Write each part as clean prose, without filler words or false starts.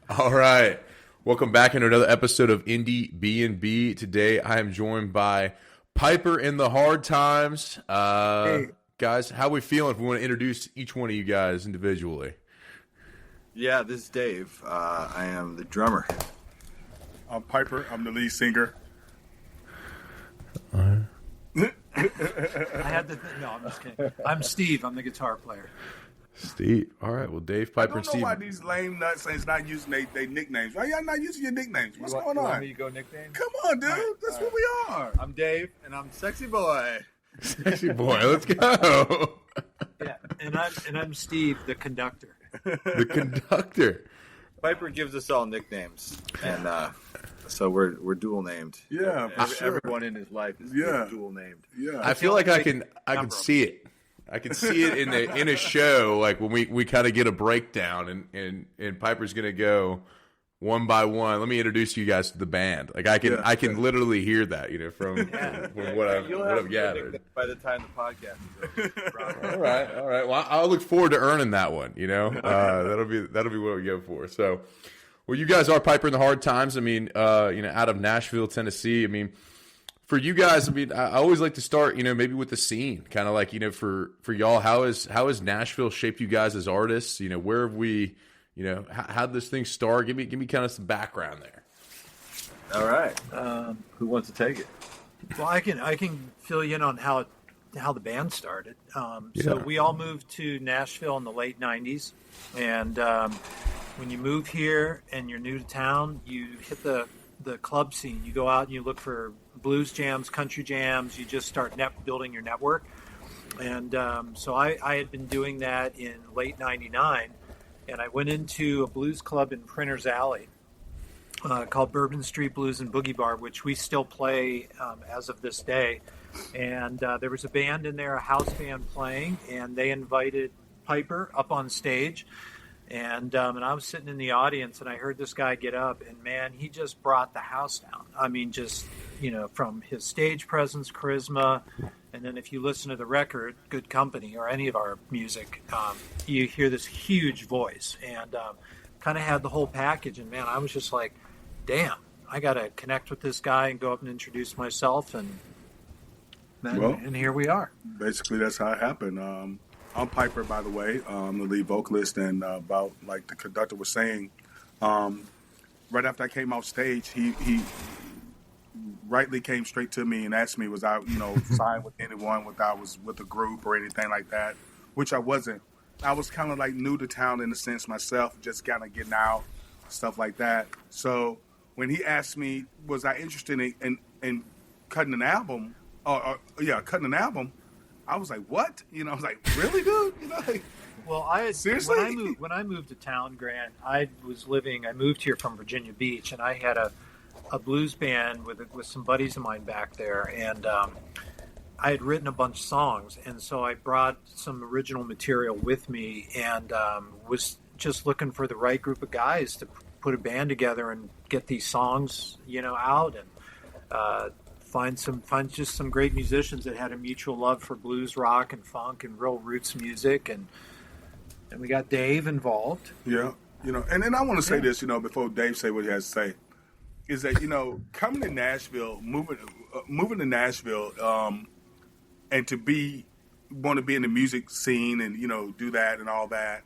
All right. Welcome back into another episode of Indiebnb. Today I am joined by Piper in the Hard Times. Hey. Guys, how we feeling if we want to introduce each one of you guys individually? Yeah, this is Dave. I am the drummer. I'm Piper. I'm the lead singer. I had to. No, I'm just kidding. I'm Steve. I'm the guitar player. Steve. All right. Well, Dave, Piper, and I don't know Steve. why these lame nuts ain't not using their nicknames. Why y'all not using your nicknames? What's going You want on? me to go nickname? Come on, dude. That's what we are. I'm Dave, and I'm Sexy Boy. Sexy boy. Let's go. Yeah, and I'm Steve, the conductor. The conductor. Piper gives us all nicknames, and so we're dual named. Yeah, for sure. Everyone in his life is dual named. Yeah. I feel like I can see it. I can see it in a show, like when we kind of get a breakdown, and Piper's gonna go one by one. Let me introduce you guys to the band. Like I can literally hear that, from what I've gathered. By the time the podcast is over. All right. Well, I'll look forward to earning that one. That'll be what we go for. So, well, you guys are Piper in the Hard Times. I mean, out of Nashville, Tennessee. I mean, for you guys, I mean, I always like to start, maybe with the scene, kind of like, for y'all, how has Nashville shaped you guys as artists? Where have we, how did this thing start? Give me kind of some background there. All right. Who wants to take it? Well, I can fill you in on how the band started. So we all moved to Nashville in the late '90s, and when you move here and you're new to town, you hit the club scene. You go out and you look for blues jams, country jams. You just start building your network. And so I had been doing that in late '99, and I went into a blues club in Printers Alley called Bourbon Street Blues and Boogie Bar, which we still play as of this day. And there was a band in there, a house band playing, and they invited Piper up on stage. And I was sitting in the audience, and I heard this guy get up, and man, he just brought the house down. I mean, just, from his stage presence, charisma, and then if you listen to the record, Good Company, or any of our music, you hear this huge voice, and kind of had the whole package. And man, I was just like, damn, I got to connect with this guy and go up and introduce myself, and here we are. Basically, that's how it happened. I'm Piper, by the way. I'm the lead vocalist, and about like the conductor was saying, right after I came off stage, he rightly came straight to me and asked me, was I, signed with anyone, whether I was with a group or anything like that, which I wasn't. I was kind of like new to town in a sense myself, just kind of getting out, stuff like that. So when he asked me, was I interested in cutting an album, cutting an album, I was like, what? I was like, really, dude? Well, seriously? When I moved to town, Grant, I moved here from Virginia Beach, and I had a blues band with some buddies of mine back there, and I had written a bunch of songs, and so I brought some original material with me, and was just looking for the right group of guys to put a band together and get these songs, out, and find just some great musicians that had a mutual love for blues, rock, and funk, and real roots music, and we got Dave involved. Yeah, and then I want to say this, before Dave say what he has to say, is that coming to Nashville, moving to Nashville, and to want to be in the music scene and do that and all that,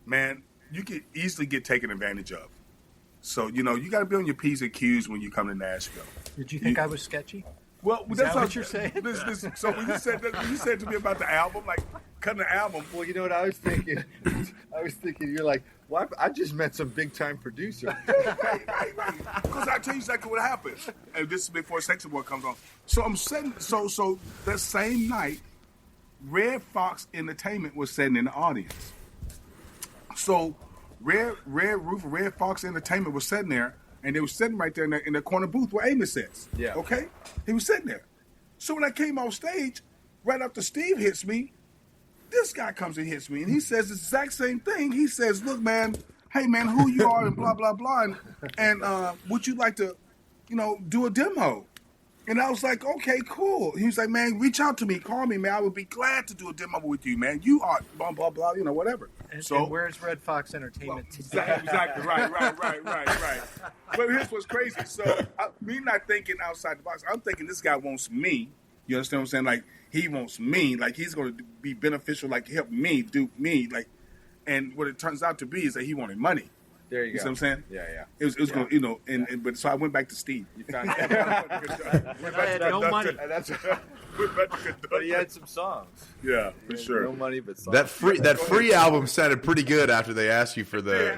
man, you could easily get taken advantage of. So you got to be on your P's and Q's when you come to Nashville. Did you think I was sketchy? Well, Is that's that what you're saying? So when you said to me about the album, like cutting the album. Well, you know what I was thinking? You're like, well, I just met some big time producer. Right. Because I tell you exactly what happened. And this is before Sexy Boy comes on. So I'm sitting. So that same night, Red Fox Entertainment was sitting in the audience. So Red Fox Entertainment was sitting there. And they were sitting right there in the corner booth where Amos sits. Yeah. Okay? He was sitting there. So when I came off stage, right after Steve hits me, this guy comes and hits me. And he says the exact same thing. He says, look, man, hey, man, who you are and blah, blah, blah. And would you like to, do a demo? And I was like, okay, cool. He was like, man, reach out to me, call me, man. I would be glad to do a demo with you, man. You are blah blah blah, whatever. And where's Red Fox Entertainment today? Exactly, right. But here's what's crazy. So me not thinking outside the box. I'm thinking this guy wants me. You understand what I'm saying? Like he wants me. Like he's going to be beneficial. Like help me do me. Like, and what it turns out to be is that he wanted money. There you go. See what I'm saying? Yeah. It was going to, but so I went back to Steve. You found I had no money. But he had some songs. Yeah, for sure. No money, but songs. That free album sounded pretty good after they asked you for the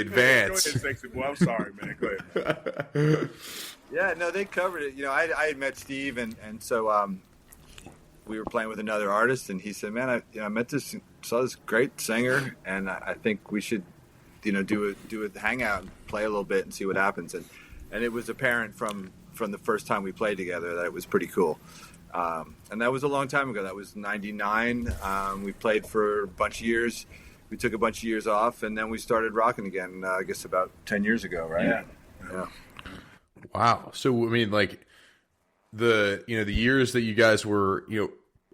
advance. Go ahead, sexy boy. I'm sorry, man. Go ahead. Yeah, no, they covered it. I had met Steve, and so we were playing with another artist, and he said, "Man, I saw this great singer, and I think we should, do a hangout and play a little bit and see what happens." And it was apparent from the first time we played together that it was pretty cool. And that was a long time ago. That was '99. We played for a bunch of years. We took a bunch of years off, and then we started rocking again. I guess about 10 years ago, right? Yeah. Wow. So I mean, like the years that you guys were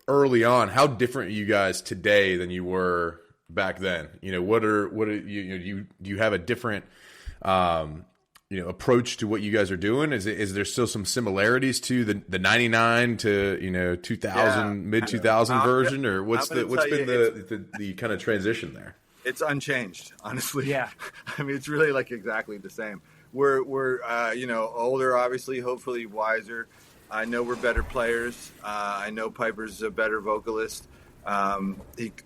early on, how different are you guys today than you were back then? What are do you have a different approach to what you guys are doing? Is there still some similarities to the 99 to 2000 mid 2000 version, or what's been the kind of transition there? It's unchanged, honestly. Yeah. I mean, it's really like exactly the same. We're older, obviously, hopefully wiser. I know we're better players. I know Piper's a better vocalist.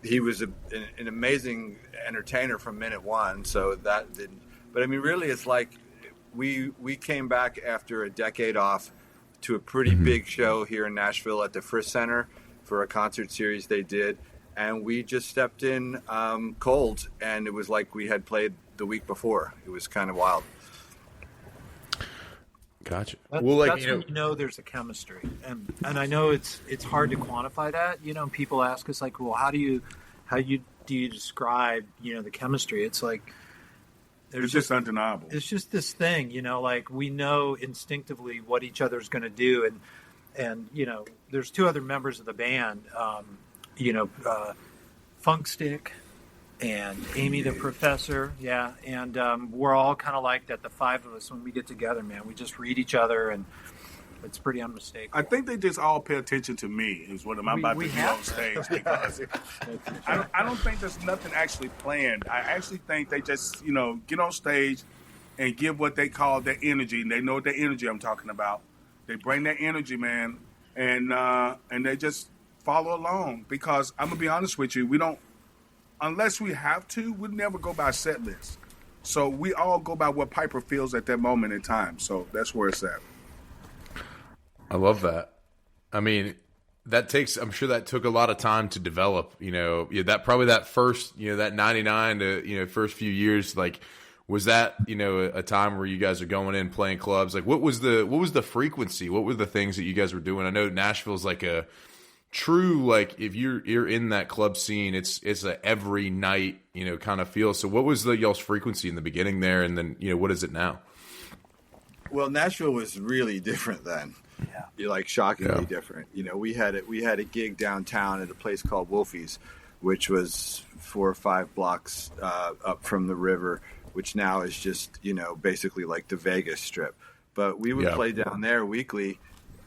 He was an amazing entertainer from minute one, so that didn't. But I mean, really, it's like we came back after a decade off to a pretty big show here in Nashville at the Frisch Center for a concert series they did, and we just stepped in cold, and it was like we had played the week before. It was kind of wild. Gotcha. That's when there's a chemistry, and I know it's hard to quantify that. People ask us like, well, how do you describe the chemistry? It's like It's just undeniable. It's just this thing, like we know instinctively what each other's going to do, and there's two other members of the band, Funk Stick and Amy the Professor, and we're all kind of like that. The five of us, when we get together, man, we just read each other, and it's pretty unmistakable. I think they just all pay attention to me, is what I'm about to do on stage, because I don't think there's nothing actually planned. I actually think they just get on stage and give what they call their energy, and they know the energy I'm talking about. They bring their energy, man, and they just follow along, because I'm gonna be honest with you, we don't. Unless we have to, we'd never go by a set list. So we all go by what Piper feels at that moment in time. So that's where it's at. I love that. I mean, I'm sure that took a lot of time to develop, that first, that 99 to, first few years, like, was that, a time where you guys are going in playing clubs? Like, what was the frequency? What were the things that you guys were doing? I know Nashville's like a true, like, if you're in that club scene, it's a every night, kind of feel. So what was y'all's frequency in the beginning there, and then what is it now? Well, Nashville was really different then. Yeah, You're like shockingly different. We had a gig downtown at a place called Wolfie's, which was 4 or 5 blocks up from the river, which now is just basically like the Vegas Strip. But we would play down there weekly.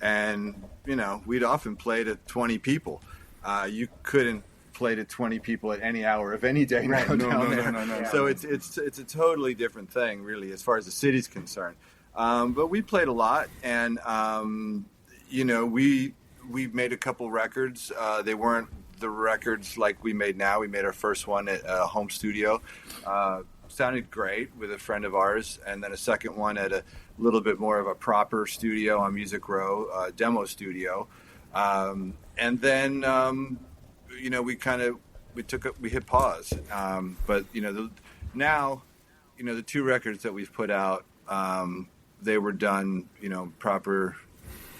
And, we'd often play to 20 people. You couldn't play to 20 people at any hour of any day now down there. No. So it's a totally different thing, really, as far as the city's concerned. But we played a lot, and, we made a couple records. They weren't the records like we made now. We made our first one at a home studio. Sounded great with a friend of ours, and then a second one at a little bit more of a proper studio on Music Row, demo studio, and then we hit pause. But now the 2 records that we've put out, they were done proper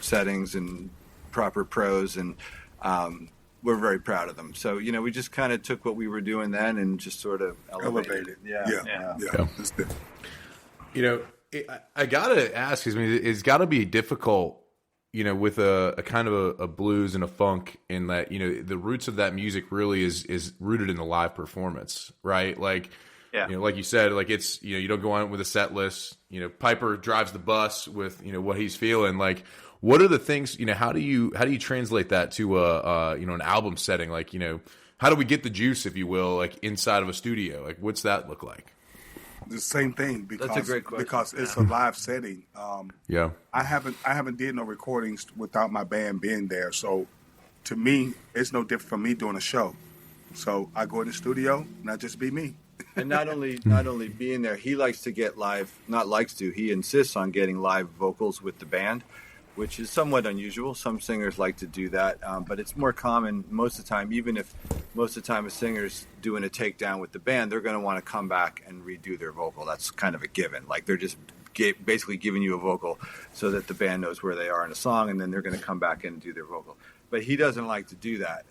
settings and proper pros, and we're very proud of them. So, we just kind of took what we were doing then and just sort of elevated. Yeah. That's good. I gotta ask, it's gotta be difficult with a kind of a blues and a funk, in that, the roots of that music really is rooted in the live performance, right? Like, like you said, like it's, you don't go on with a set list. Piper drives the bus with, what he's feeling. Like, what are the things, how do you translate that to an album setting? Like, how do we get the juice, if you will, like inside of a studio? Like, what's that look like? The same thing, because That's a great question. Because it's a live setting. I haven't did no recordings without my band being there. So to me, it's no different from me doing a show. So I go in the studio and I just be me. And not only being there, he likes to get live. He insists on getting live vocals with the band, which is somewhat unusual. Some singers like to do that, but it's more common most of the time. Even if most of the time a singer's doing a takedown with the band, they're going to want to come back and redo their vocal. That's kind of a given. Like, they're just basically giving you a vocal so that the band knows where they are in a song, and then they're going to come back in and do their vocal. But he doesn't like to do that.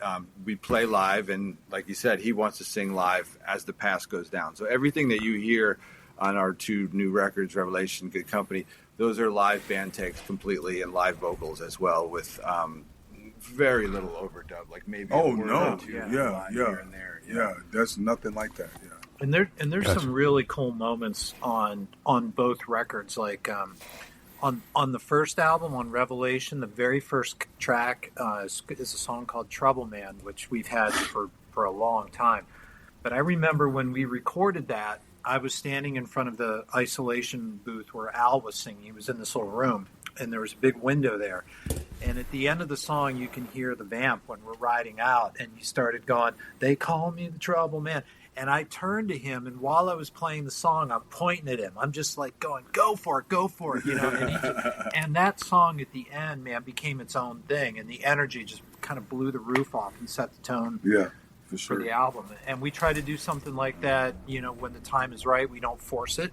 We play live, and like you said, he wants to sing live as the pass goes down. So everything that you hear on our 2 new records, Revelation, Good Company, those are live band takes completely, and live vocals as well, with very little overdub, like maybe a word or two here and there. Yeah, there's nothing like that. Yeah. And there's some really cool moments on both records. Like on the first album, on Revelation, the very first track is a song called Trouble Man, which we've had for a long time. But I remember when we recorded that, I was standing in front of the isolation booth where Al was singing. He was in this little room, and there was a big window there. And at the end of the song, you can hear the vamp when we're riding out, and he started going, "They call me the Trouble Man." And I turned to him, and while I was playing the song, I'm pointing at him. I'm just like going, "Go for it," And that song at the end, man, became its own thing, and the energy just kind of blew the roof off and set the tone. Yeah. For sure. For the album. And we try to do something like that, when the time is right. We don't force it.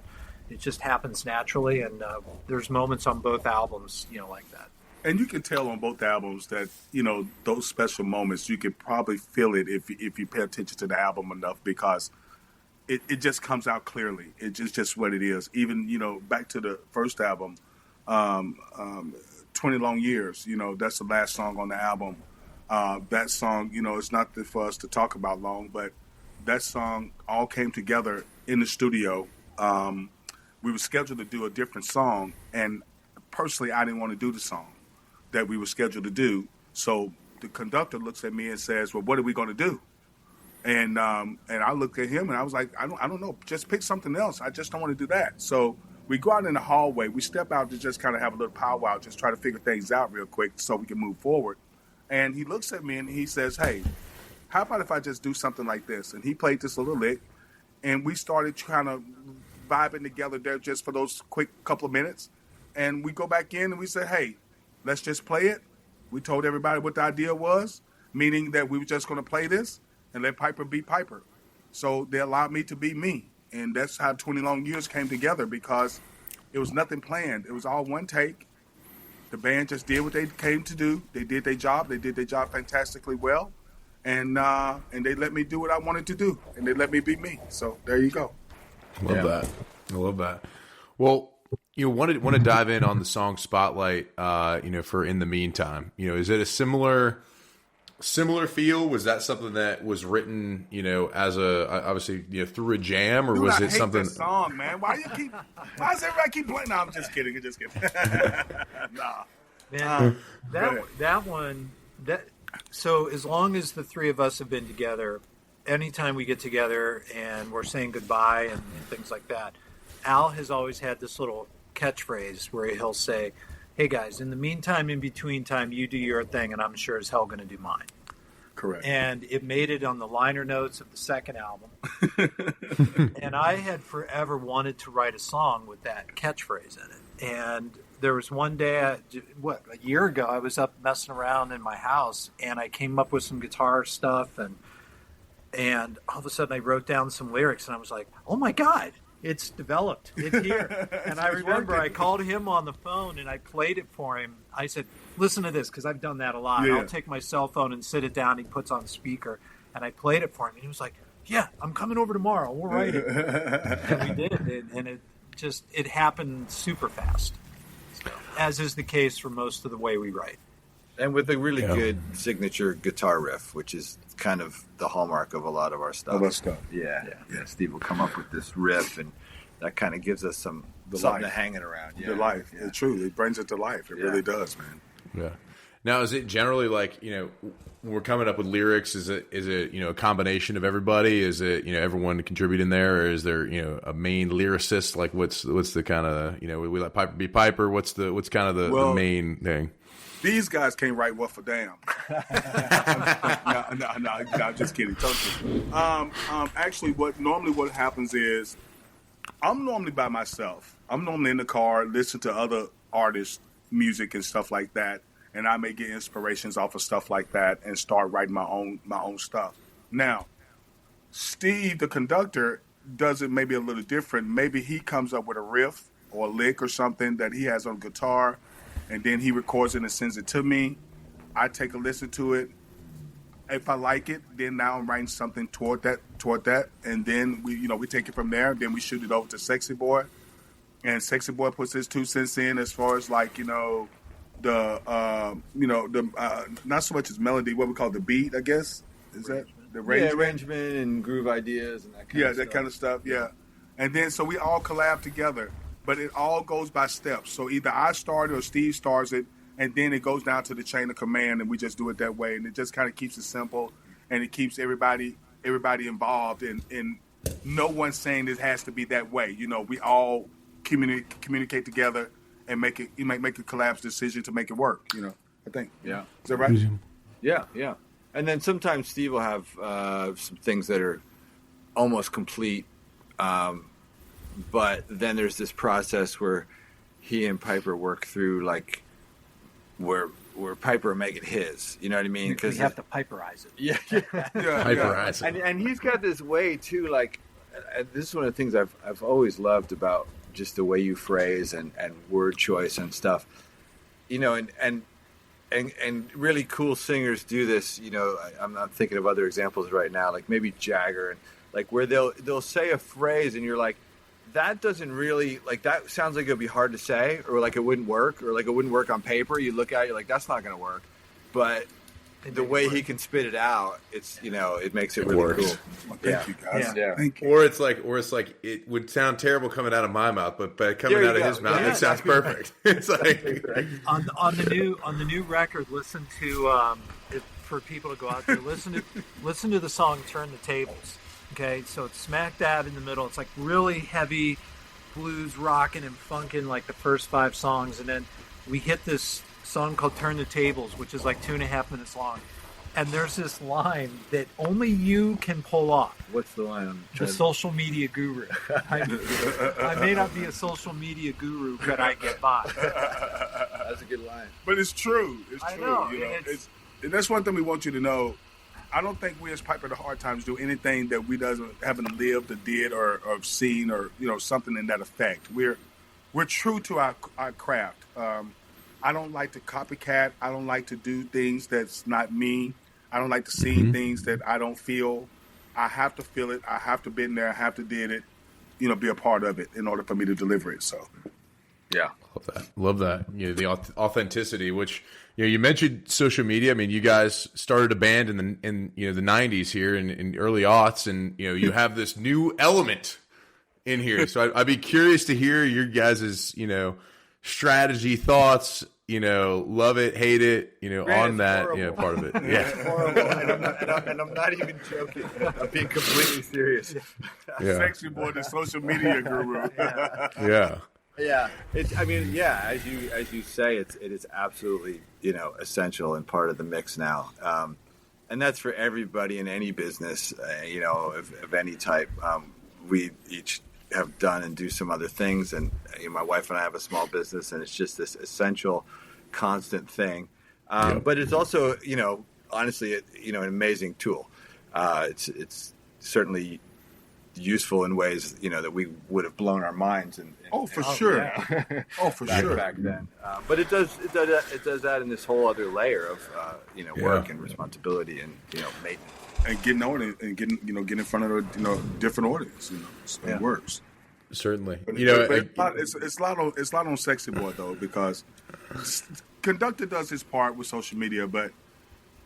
It just happens naturally, and there's moments on both albums, like that. And you can tell on both albums that, those special moments, you can probably feel it if you pay attention to the album enough, because it just comes out clearly. It's just what it is. Even, back to the first album, 20 Long Years, that's the last song on the album. That song, it's not for us to talk about long, but that song all came together in the studio. We were scheduled to do a different song, and personally, I didn't want to do the song that we were scheduled to do. So the conductor looks at me and says, "Well, what are we going to do?" And I looked at him and I was like, I don't know, just pick something else. I just don't want to do that. So we go out in the hallway. We step out to just kind of have a little powwow, just try to figure things out real quick so we can move forward. And he looks at me and he says, "Hey, how about if I just do something like this?" And he played this little lick, and we started kind of vibing together there just for those quick couple of minutes. And we go back in and we said, "Hey, let's just play it." We told everybody what the idea was, meaning that we were just going to play this and let Piper be Piper. So they allowed me to be me. And that's how 20 Long Years came together, because it was nothing planned. It was all one take. The band just did what they came to do. They did their job. They did their job fantastically well. And they let me do what I wanted to do. And they let me be me. So there you go. I love that. Well, want to dive in on the song Spotlight, for In the Meantime. Is it a similar feel? Was that something that was written, as obviously, through a jam, or Dude, was I it hate something? This song, man. Why does everybody keep playing? No, I'm just kidding. Nah. Man, that one. So as long as the three of us have been together, anytime we get together and we're saying goodbye and things like that, Al has always had this little catchphrase where he'll say, "Hey guys, in the meantime, in between time, you do your thing, and I'm sure as hell going to do mine." Correct. And it made it on the liner notes of the second album. And I had forever wanted to write a song with that catchphrase in it. And there was one day, a year ago, I was up messing around in my house, and I came up with some guitar stuff, and all of a sudden I wrote down some lyrics, and I was like, "Oh my God, it's developed. It's here." And I remember I called him on the phone and I played it for him. I said, "Listen to this," because I've done that a lot. Yeah. I'll take my cell phone and sit it down. He puts on speaker, and I played it for him. And he was like, "Yeah, I'm coming over tomorrow. We'll write it." And we did. And it happened super fast. So, as is the case for most of the way we write. And with a really good signature guitar riff, which is kind of the hallmark of a lot of our stuff. All that stuff. Yeah. Steve will come up with this riff, and that kind of gives us something to hang it around. The life. It truly brings it to life. It really does, man. Yeah. Now, is it generally like, when we're coming up with lyrics, is it a combination of everybody? Is it, everyone contributing there, or is there, a main lyricist? Like what's the kind of, we let Piper be Piper. What's kind of the main thing? These guys can't write worth a damn. No, I'm just kidding. Totally. Actually, what happens is I'm normally by myself. I'm normally in the car, listen to other artists' music and stuff like that, and I may get inspirations off of stuff like that and start writing my own stuff. Now, Steve, the conductor, does it maybe a little different. Maybe he comes up with a riff or a lick or something that he has on guitar, and then he records it and sends it to me. I take a listen to it. If I like it, then now I'm writing something toward that, and then we take it from there. Then we shoot it over to Sexy Boy, and Sexy Boy puts his 2 cents in as far as like the not so much as melody, what we call the beat, I guess. Is that the arrangement and groove ideas and that kind of stuff. That kind of stuff. Yeah, and then so we all collab together. But it all goes by steps. So either I start it or Steve starts it, and then it goes down to the chain of command, and we just do it that way. And it just kind of keeps it simple, and it keeps everybody involved. And no one's saying it has to be that way. We all communicate together and make a collapse decision to make it work. I think. Yeah. Is that right? Yeah. And then sometimes Steve will have some things that are almost complete. But then there's this process where he and Piper work through, like, where Piper make it his. You know what I mean? Because we have to Piperize it. Yeah. Piperize it. And he's got this way too. Like, this is one of the things I've always loved about just the way you phrase and word choice and stuff. And really cool singers do this. I'm not thinking of other examples right now. Like maybe Jagger, and like where they'll say a phrase and you're like, that doesn't really, like, that sounds like it would be hard to say, or like it wouldn't work, or like it wouldn't work on paper. You look at it, you're like, that's not going to work. But the way he can spit it out, it's, it makes it really works. cool. Well, thank you, guys. Yeah. Thank you. Or it's like it would sound terrible coming out of my mouth, but coming out of his mouth, it sounds perfect. It's like on the new record. Listen to for people to go out there. Listen to the song "Turn the Tables." Okay, so it's smack dab in the middle. It's like really heavy blues, rocking and funkin', like the first 5 songs, and then we hit this song called "Turn the Tables," which is like 2.5 minutes long. And there's this line that only you can pull off. What's the line? The social media guru. I may not be a social media guru, but I get by. That's a good line. But it's true. It's true. I know. And that's one thing we want you to know. I don't think we as Piper the Hard Times do anything that we haven't lived or did or seen or something in that effect. We're true to our craft. I don't like to copycat. I don't like to do things that's not me. I don't like to sing things that I don't feel. I have to feel it. I have to be in there. I have to did it. Be a part of it in order for me to deliver it. So, yeah, love that. The authenticity, which. You mentioned social media. I mean, you guys started a band in the 90s here in early aughts, and you have this new element in here. So I'd be curious to hear your guys' strategy, thoughts. Love it, hate it. On that part of it. Yeah, it's horrible. And I'm not even joking. I'm being completely serious. Sexy Boy, the social media guru. Yeah. Yeah, as you say, it is absolutely essential and part of the mix now, and that's for everybody in any business, of any type. We each have done and do some other things, and my wife and I have a small business, and it's just this essential, constant thing. But it's also, honestly, an amazing tool. It's certainly used in ways that we would have blown our minds and for sure back then, but it does that in this whole other layer of work and responsibility and maintenance and getting on it and getting in front of a different audience. It works. Certainly. But, You know, it's a lot on Sexy Boy though, because Conductor does his part with social media, but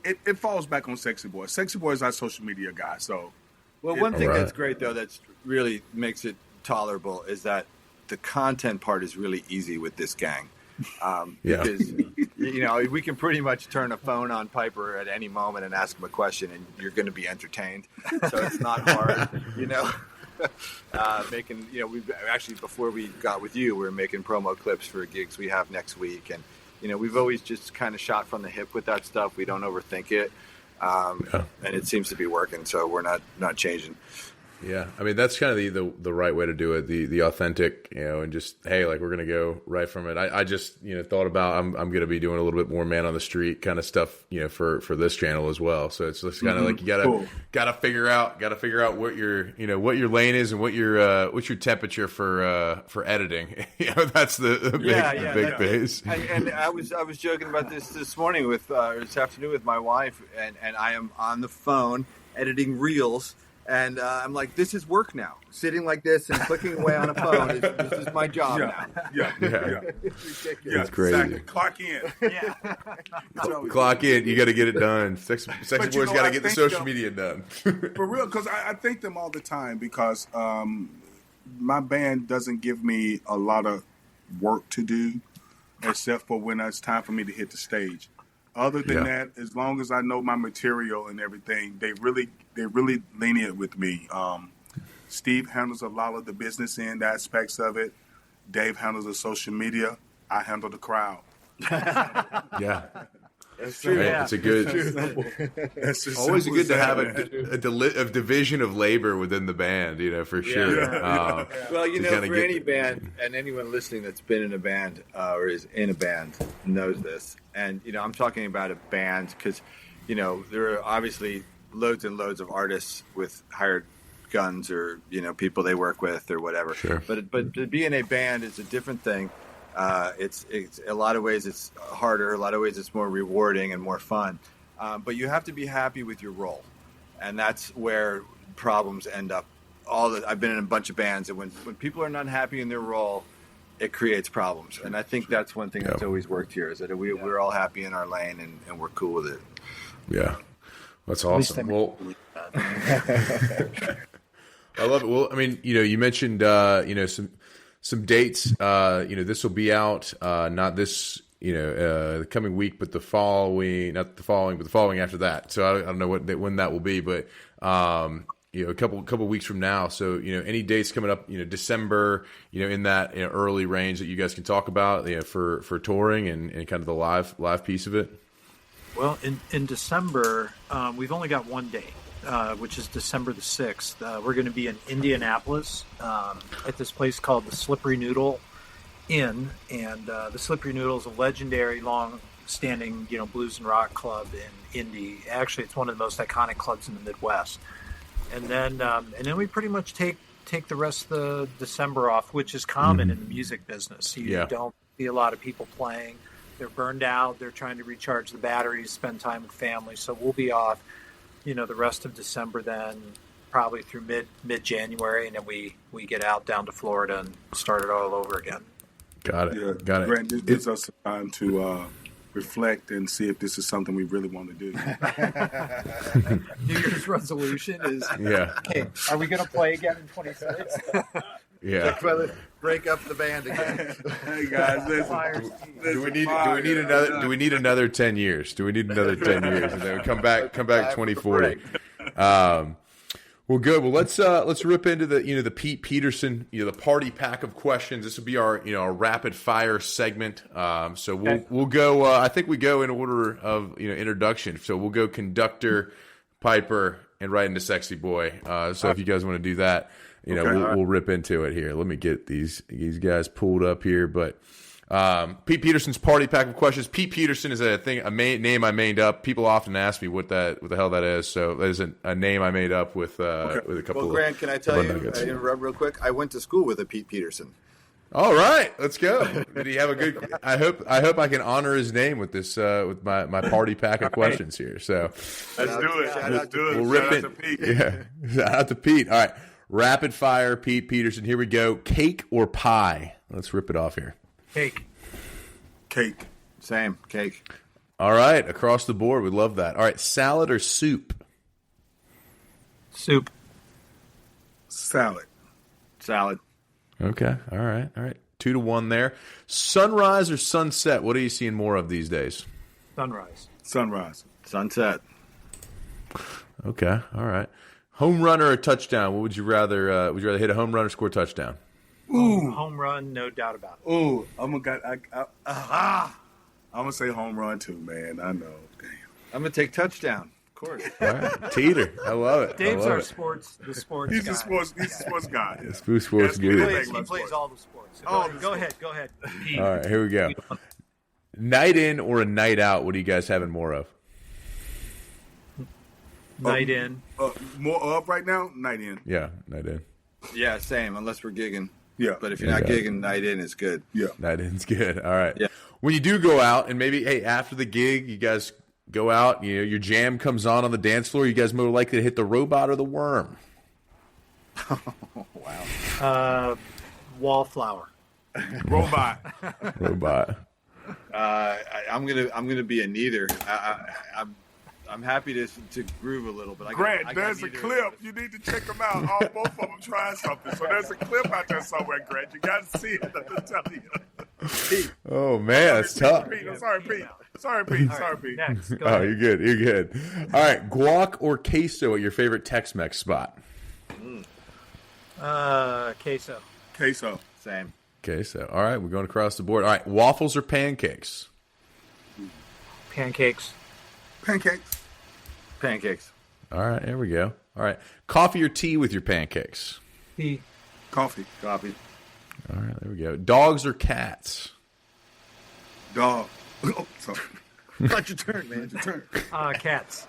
it falls back on Sexy Boy. Sexy Boy is our social media guy, so. Well, one thing Right. that's great though, that's really makes it tolerable, is that the content part is really easy with this gang. Yeah. Because we can pretty much turn a phone on Piper at any moment and ask him a question, and you're going to be entertained. So it's not hard, we've actually, before we got with you, we were making promo clips for gigs we have next week, and we've always just kind of shot from the hip with that stuff. We don't overthink it, and it seems to be working. So we're not changing. Yeah, I mean that's kind of the right way to do it, the authentic, and just hey, like we're gonna go right from it. I just thought about I'm gonna be doing a little bit more man on the street kind of stuff, for this channel as well. So it's just kind of like you gotta figure out what your what your lane is and what your what's your temperature for editing. That's the big phase. And I was joking about this morning this afternoon with my wife, and I am on the phone editing reels. And I'm like, this is work now. Sitting like this and clicking away on a phone, this is my job now. Yeah. It's ridiculous. It's crazy. Exactly. Clock in. Yeah. Clock in. You got to get it done. Sexy Boy's got to get the social media done. For real, because I thank them all the time, because my band doesn't give me a lot of work to do, except for when it's time for me to hit the stage. Other than that, as long as I know my material and everything, they're really lenient with me. Steve handles a lot of the business end aspects of it. Dave handles the social media. I handle the crowd. Yeah. That's true. Right? Yeah. It's a good. It's as Always simple good to as have that, a division of know within the band, for sure. Yeah. Well, to kinda for get- any band, and anyone listening that's been in a band or is in a band knows this. And, I'm talking about a band because, there are obviously loads and loads of artists with hired guns or, people they work with or whatever. Sure. But to be in a band is a different thing. It's a lot of ways it's harder. A lot of ways it's more rewarding and more fun. But you have to be happy with your role. And that's where problems end up. I've been in a bunch of bands, and when people are not happy in their role, it creates problems. And I think that's one thing that's always worked here, is that we're all happy in our lane and we're cool with it. Yeah. That's awesome. Well, I love it. Well, I mean, you mentioned, some dates, this will be out, not this, the coming week, but the following after that. So I don't know when that will be, but, a couple weeks from now. So, any dates coming up, December, in that early range that you guys can talk about, for touring and kind of the live piece of it. Well, in December, we've only got one date, which is December the 6th. We're going to be in Indianapolis at this place called the Slippery Noodle Inn. And the Slippery Noodle is a legendary, long-standing, blues and rock club in Indy. Actually, it's one of the most iconic clubs in the Midwest. And then we pretty much take the rest of the December off, which is common in the music business. You don't see a lot of people playing. They're burned out. They're trying to recharge the batteries, spend time with family. So we'll be off, the rest of December then, probably through mid-January, and then we get out down to Florida and start it all over again. Got it. Yeah. Got it. Grant, this gives us some time to reflect and see if this is something we really want to do. New Year's resolution is, Yeah. are we going to play again in 26? Yeah. Break up the band again. Hey guys, listen. Do we need another 10 years? Do we need another 10 years? And then we come back 2040. Well, good. Well, let's rip into the Pete Peterson, the party pack of questions. This will be our our rapid fire segment. So we'll go. I think we go in order of introduction. So we'll go Conductor, Piper, and right into Sexy Boy. So if you guys want to do that, we'll rip into it here. Let me get these guys pulled up here, but. Pete Peterson's party pack of questions. Pete Peterson is a name I made up. People often ask me what the hell that is. So that is a name I made up with a couple. Well, Grant, can I tell you? Interrupt real quick. I went to school with a Pete Peterson. All right, let's go. Did he have a good? I hope I can honor his name with this with my party pack of questions here. So Let's do it. Let's do it. We'll rip Shout it. out to Pete. Yeah, shout out to Pete. All right, Rapid fire, Pete Peterson. Here we go. Cake or pie? Let's rip it off here. Cake. Cake. Same. Cake. All right, across the board. We love that. All right, salad or soup? Soup. Salad. Salad. Okay, all right. 2-1 there. Sunrise or sunset? What are you seeing more of these days? Sunrise. Sunrise. Sunset. Okay, all right. Home run or a touchdown? What would you rather? Would you rather hit a home run or score a touchdown? Ooh. Home run, no doubt about it. Ooh. I'm gonna say home run too, man. I know. Damn. I'm gonna take touchdown. Of course. All right. Teeter. I love it. Dave's I love our it. sports guy. He's a sports guy. Yeah. Sports Yes, guru. we He plays all the sports. So All go the ahead. Go ahead. Pete. All right, here we go. Night in or a night out? What are you guys having more of? Night in. More of right now? Night in. Yeah, night in. Yeah, same. Unless we're gigging. Yeah. But if you're not gigging, night in is good. Yeah. Night in's good. All right. Yeah. When you do go out, and maybe after the gig, you guys go out. Your jam comes on the dance floor. You guys more likely to hit the robot or the worm? Wallflower. Robot. Robot. I'm gonna be a neither. I'm happy to groove a little, but Grant, I got there's a neither. clip. You need to check them out. All both of them trying something. So there's a clip out there somewhere, Grant. You got to see it. I'm telling you. Oh man, that's tough. Pete, I'm sorry, Pete. Sorry, Pete. Sorry, Pete. Next. Go Oh, ahead. you're good. You're good. All right, guac or queso at your favorite Tex-Mex spot? Queso. Queso. Same. Queso. All right, we're going across the board. All right, waffles or pancakes? Pancakes. Pancakes. Pancakes. All right, there we go. All right, coffee or tea with your pancakes? Tea. Coffee. Coffee. All right, there we go. Dogs or cats? Dog. Oh, sorry. Not your turn, man. Your turn. Cats.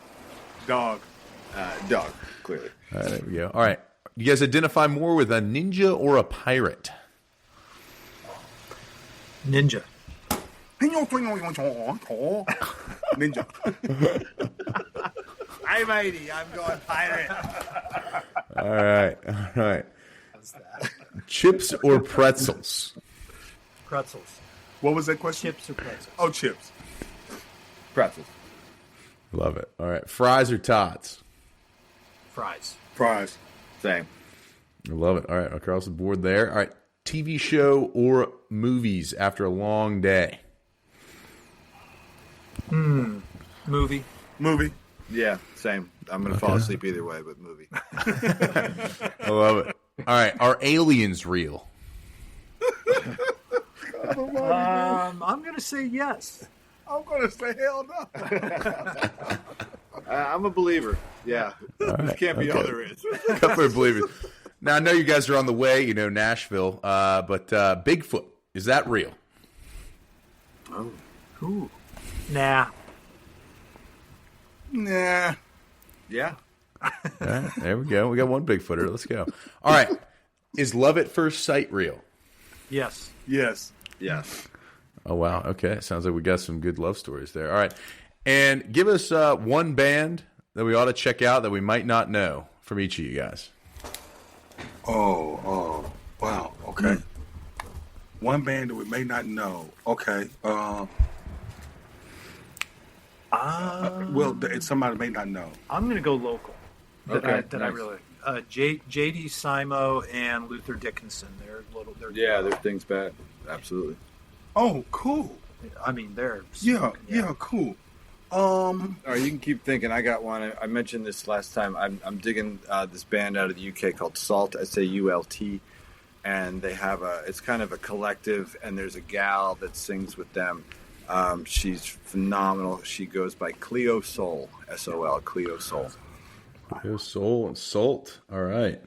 Dog. Dog. Clearly. All right, there we go. All right, you guys identify more with a ninja or a pirate? Ninja. Ninja. Hey, matey, I'm going pirate. All right. Chips or pretzels? Pretzels. What was that question? Chips or pretzels? Oh, chips. Pretzels. Love it. All right, fries or tots? Fries. Fries. Same. I love it. All right, across the board there. All right, TV show or movies after a long day? Movie. Movie. Yeah, same. I'm going to fall asleep either way, but movie. I love it. All right, are aliens real? I'm going to say yes. I'm going to say hell no. I'm a believer. Yeah. This can't be all there is. Couple of believers. Now I know you guys are on the way. Nashville, but Bigfoot, is that real? Ooh. Nah. Nah. Yeah. All right, there we go. We got one Bigfooter. Let's go. All right, is love at first sight real? Yes. Yes. Yes. Oh wow. Okay, sounds like we got some good love stories there. All right, and give us one band that we ought to check out that we might not know from each of you guys. Oh, wow. Okay. One band that we may not know. Okay. Somebody may not know. I'm going to go local. That Okay, I nice. really. J.D. Simo and Luther Dickinson. Yeah, their thing's bad. Absolutely. Oh, cool. I mean, they're. Yeah, cool. All right, you can keep thinking. I got one. I mentioned this last time. I'm digging this band out of the UK called Salt, SAULT, and they have it's kind of a collective, and there's a gal that sings with them. She's phenomenal. She goes by Cleo Soul, S-O-L, Cleo Soul. Soul and Salt. All right.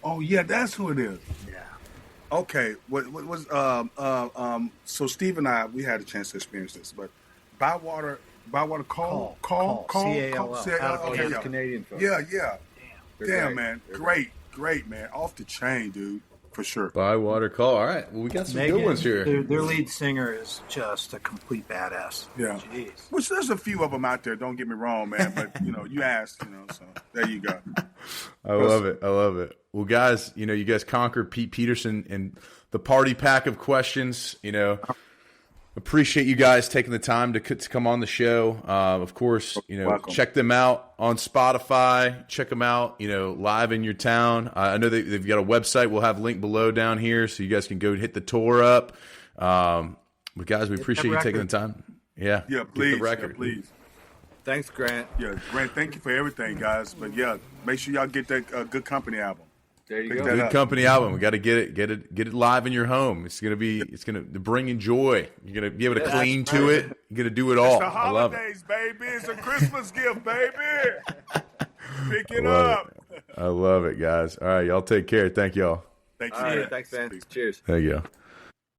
Oh, yeah, that's who it is. Yeah. Okay. What was so Steve and I, we had a chance to experience this, but Bywater call C-A-L-L. Okay, Those yeah. Canadian folks. Yeah. They're Damn, man. They're Great, man. Off the chain, dude. for sure. Bywater Call. All right. Well, we got some Megan, good ones here. Their lead singer is just a complete badass. Yeah. Jeez. Which there's a few of them out there. Don't get me wrong, man. But you asked, so there you go. I love it. I love it. Well, guys, you guys conquered Pete Peterson and the party pack of questions. Appreciate you guys taking the time to come on the show. Of course, Welcome. check them out on Spotify. Check them out, live in your town. I know they've got a website. We'll have a link below down here so you guys can go hit the tour up. But guys, we appreciate you taking the time. Yeah. Yeah, get please. the record. Yeah, please. Thanks, Grant. Yeah, Grant, thank you for everything, guys. But yeah, make sure y'all get that Good Company album. There you Pick go. that Good up. Company album. We got to get it live in your home. It's gonna bring you joy. You're gonna be able to clean to it. You're gonna do it all. It's the I love it. holidays, baby. It's a Christmas gift, baby. Pick it Love up. I love it, guys. All right, y'all take care. Thank y'all. Thank you. All right, thanks, man. Cheers. There you go.